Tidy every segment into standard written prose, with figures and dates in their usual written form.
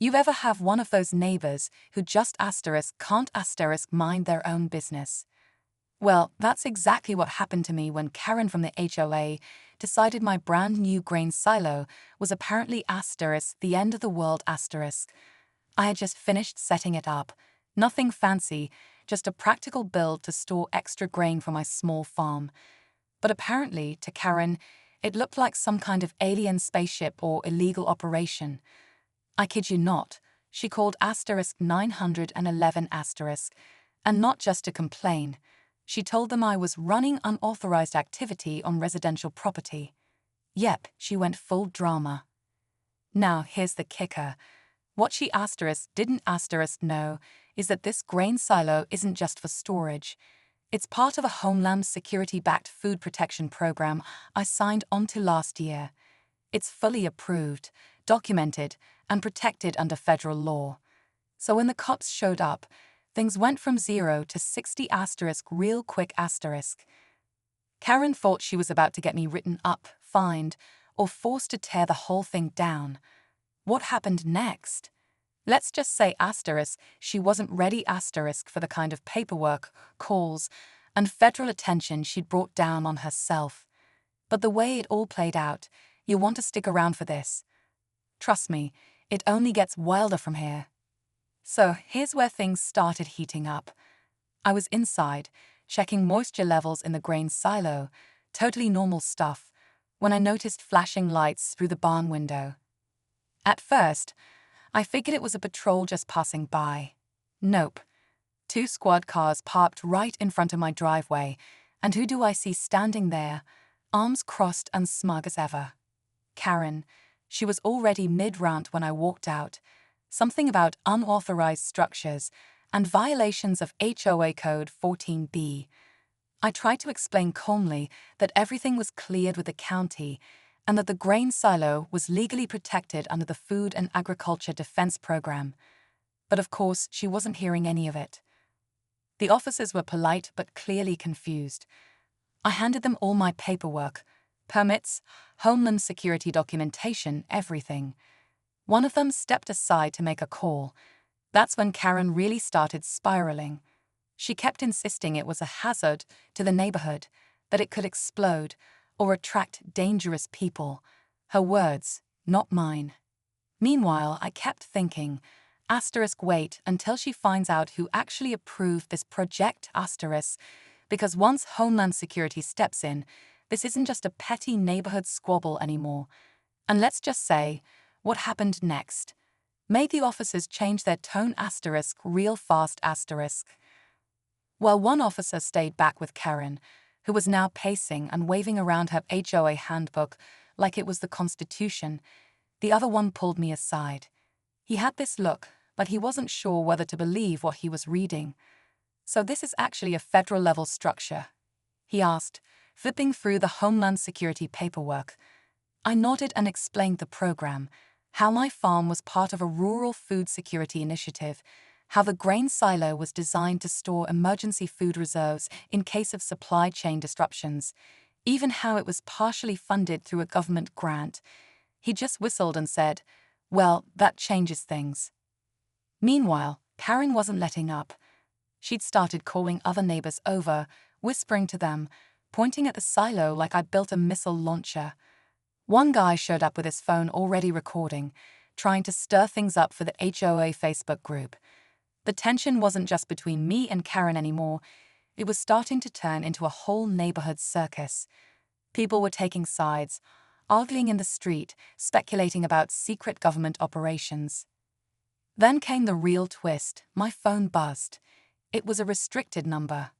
You ever have one of those neighbors who just can't mind their own business? Well, that's exactly what happened to me when Karen from the HOA decided my brand new grain silo was apparently the end of the world asterisk. I had just finished setting it up. Nothing fancy, just a practical build to store extra grain for my small farm. But apparently, to Karen, it looked like some kind of alien spaceship or illegal operation. I kid you not, she called 911 and not just to complain. She told them I was running unauthorized activity on residential property. Yep, she went full drama. Now, here's the kicker. What she didn't know is that this grain silo isn't just for storage. It's part of a Homeland Security-backed food protection program I signed onto last year. It's fully approved, documented, and protected under federal law. So when the cops showed up, things went from 0 to 60 real quick . Karen thought she was about to get me written up, fined, or forced to tear the whole thing down. What happened next? Let's just say she wasn't ready for the kind of paperwork, calls, and federal attention she'd brought down on herself. But the way it all played out, you want to stick around for this. Trust me, it only gets wilder from here. So here's where things started heating up. I was inside, checking moisture levels in the grain silo, totally normal stuff, when I noticed flashing lights through the barn window. At first, I figured it was a patrol just passing by. Nope. 2 squad cars parked right in front of my driveway, and who do I see standing there, arms crossed and smug as ever? Karen. She was already mid-rant when I walked out. Something about unauthorized structures and violations of HOA Code 14B. I tried to explain calmly that everything was cleared with the county and that the grain silo was legally protected under the Food and Agriculture Defense Program. But of course, she wasn't hearing any of it. The officers were polite but clearly confused. I handed them all my paperwork, permits, Homeland Security documentation, everything. One of them stepped aside to make a call. That's when Karen really started spiraling. She kept insisting it was a hazard to the neighborhood, that it could explode or attract dangerous people. Her words, not mine. Meanwhile, I kept thinking, wait until she finds out who actually approved this project, because once Homeland Security steps in, this isn't just a petty neighborhood squabble anymore. And let's just say, what happened next made the officers change their tone real fast . Well, one officer stayed back with Karen, who was now pacing and waving around her HOA handbook like it was the Constitution. The other one pulled me aside. He had this look, but he wasn't sure whether to believe what he was reading. So this is actually a federal-level structure? He asked, flipping through the Homeland Security paperwork. I nodded and explained the program, how my farm was part of a rural food security initiative, how the grain silo was designed to store emergency food reserves in case of supply chain disruptions, even how it was partially funded through a government grant. He just whistled and said, well, that changes things. Meanwhile, Karen wasn't letting up. She'd started calling other neighbors over, whispering to them, pointing at the silo like I built a missile launcher. One guy showed up with his phone already recording, trying to stir things up for the HOA Facebook group. The tension wasn't just between me and Karen anymore. It was starting to turn into a whole neighborhood circus. People were taking sides, arguing in the street, speculating about secret government operations. Then came the real twist. My phone buzzed. It was a restricted number.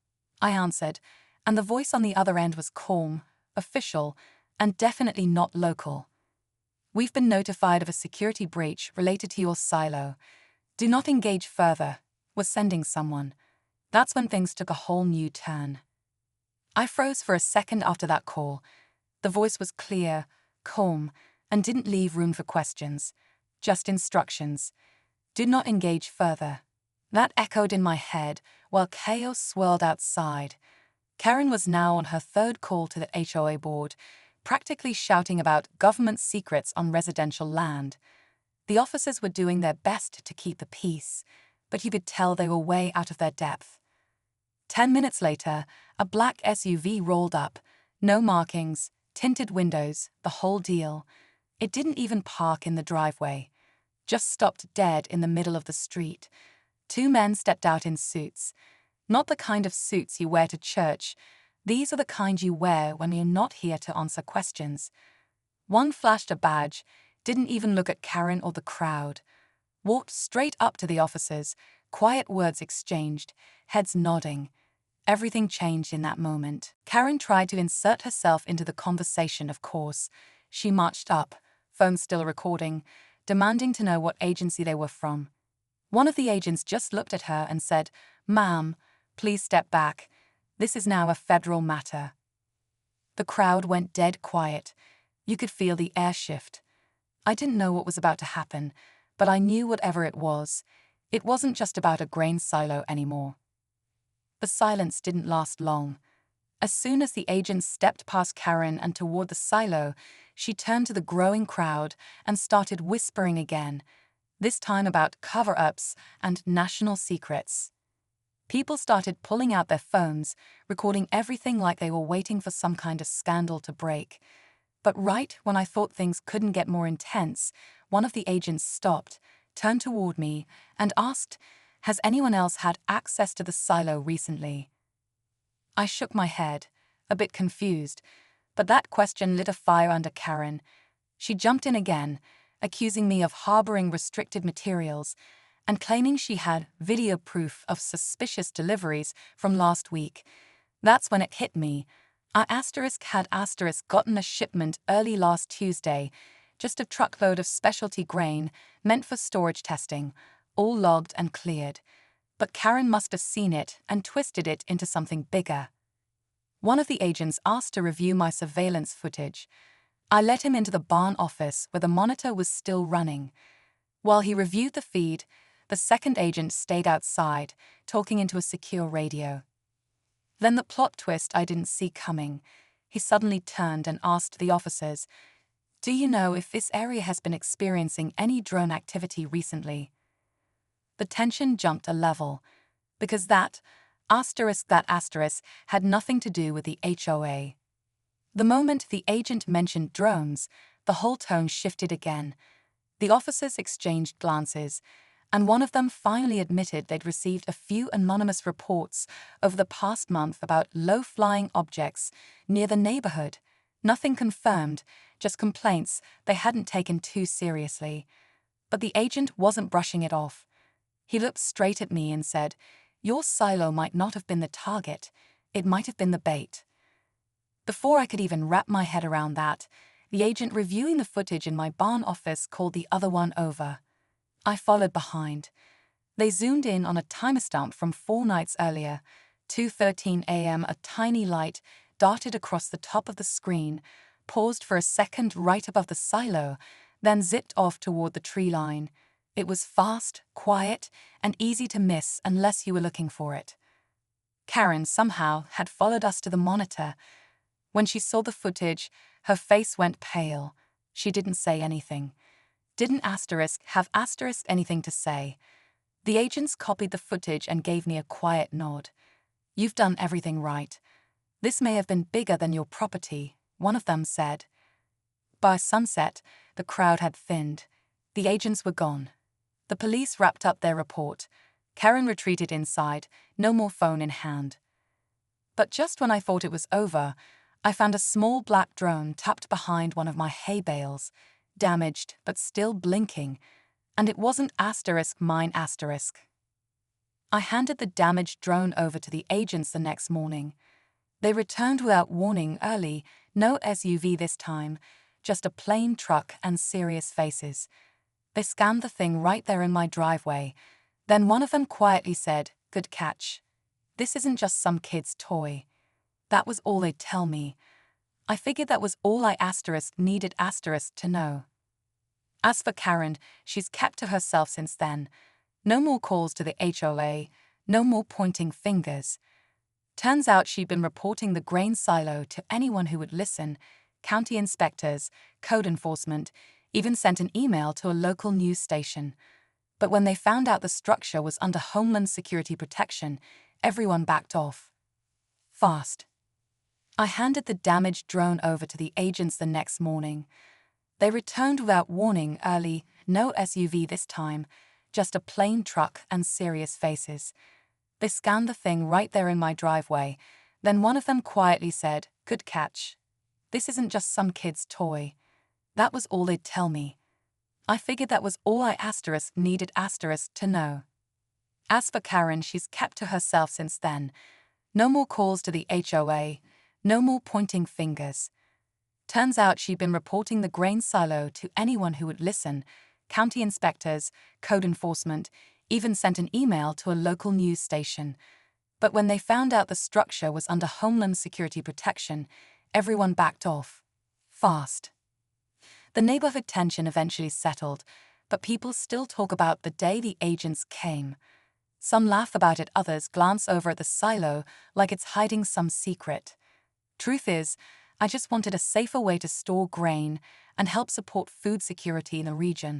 I answered, and the voice on the other end was calm, official, and definitely not local. We've been notified of a security breach related to your silo. Do not engage further. Was sending someone. That's when things took a whole new turn. I froze for a second after that call. The voice was clear, calm, and didn't leave room for questions. Just instructions. Do not engage further. That echoed in my head while chaos swirled outside. Karen was now on her 3rd call to the HOA board, practically shouting about government secrets on residential land. The officers were doing their best to keep the peace, but you could tell they were way out of their depth. 10 minutes later, a black SUV rolled up. No markings, tinted windows, the whole deal. It didn't even park in the driveway. Just stopped dead in the middle of the street. 2 men stepped out in suits. Not the kind of suits you wear to church. These are the kind you wear when you're not here to answer questions. One flashed a badge, didn't even look at Karen or the crowd. Walked straight up to the officers, quiet words exchanged, heads nodding. Everything changed in that moment. Karen tried to insert herself into the conversation, of course. She marched up, phone still recording, demanding to know what agency they were from. One of the agents just looked at her and said, "Ma'am, please step back. This is now a federal matter." The crowd went dead quiet. You could feel the air shift. I didn't know what was about to happen, but I knew whatever it wasn't just about a grain silo anymore. The silence didn't last long. As soon as the agents stepped past Karen and toward the silo, she turned to the growing crowd and started whispering again, this time about cover-ups and national secrets. People started pulling out their phones, recording everything like they were waiting for some kind of scandal to break. But right when I thought things couldn't get more intense, one of the agents stopped, turned toward me, and asked, "Has anyone else had access to the silo recently?" I shook my head, a bit confused, but that question lit a fire under Karen. She jumped in again, accusing me of harboring restricted materials and claiming she had video proof of suspicious deliveries from last week. That's when it hit me. I had gotten a shipment early last Tuesday, just a truckload of specialty grain meant for storage testing, all logged and cleared. But Karen must have seen it and twisted it into something bigger. One of the agents asked to review my surveillance footage. I let him into the barn office where the monitor was still running. While he reviewed the feed, the second agent stayed outside, talking into a secure radio. Then the plot twist I didn't see coming. He suddenly turned and asked the officers, "Do you know if this area has been experiencing any drone activity recently?" The tension jumped a level, because that asterisk had nothing to do with the HOA. The moment the agent mentioned drones, the whole tone shifted again. The officers exchanged glances, and one of them finally admitted they'd received a few anonymous reports over the past month about low-flying objects near the neighborhood. Nothing confirmed, just complaints they hadn't taken too seriously. But the agent wasn't brushing it off. He looked straight at me and said, "Your silo might not have been the target, it might have been the bait." Before I could even wrap my head around that, the agent reviewing the footage in my barn office called the other one over. I followed behind. They zoomed in on a timestamp from 4 nights earlier. 2:13 a.m. A tiny light darted across the top of the screen, paused for a second right above the silo, then zipped off toward the tree line. It was fast, quiet, and easy to miss unless you were looking for it. Karen somehow had followed us to the monitor. When she saw the footage, her face went pale. She didn't say anything. Didn't have anything to say. The agents copied the footage and gave me a quiet nod. "You've done everything right. This may have been bigger than your property," one of them said. By sunset, the crowd had thinned. The agents were gone. The police wrapped up their report. Karen retreated inside, no more phone in hand. But just when I thought it was over, I found a small black drone tucked behind one of my hay bales, damaged but still blinking, and it wasn't mine. I handed the damaged drone over to the agents the next morning. They returned without warning early, no SUV this time, just a plain truck and serious faces. They scanned the thing right there in my driveway. Then one of them quietly said, "Good catch. This isn't just some kid's toy." That was all they'd tell me. I figured that was all I needed to know. As for Karen, she's kept to herself since then. No more calls to the HOA, no more pointing fingers. Turns out she'd been reporting the grain silo to anyone who would listen: county inspectors, code enforcement, even sent an email to a local news station. But when they found out the structure was under Homeland Security protection, everyone backed off. Fast. I handed the damaged drone over to the agents the next morning. They returned without warning early, no SUV this time, just a plain truck and serious faces. They scanned the thing right there in my driveway. Then one of them quietly said, "Good catch. This isn't just some kid's toy." That was all they'd tell me. I figured that was all I needed to know. As for Karen, she's kept to herself since then. No more calls to the HOA, no more pointing fingers. Turns out she'd been reporting the grain silo to anyone who would listen, county inspectors, code enforcement, even sent an email to a local news station. But when they found out the structure was under Homeland Security protection, everyone backed off. Fast. The neighborhood tension eventually settled, but people still talk about the day the agents came. Some laugh about it, others glance over at the silo like it's hiding some secret. Truth is, I just wanted a safer way to store grain and help support food security in the region.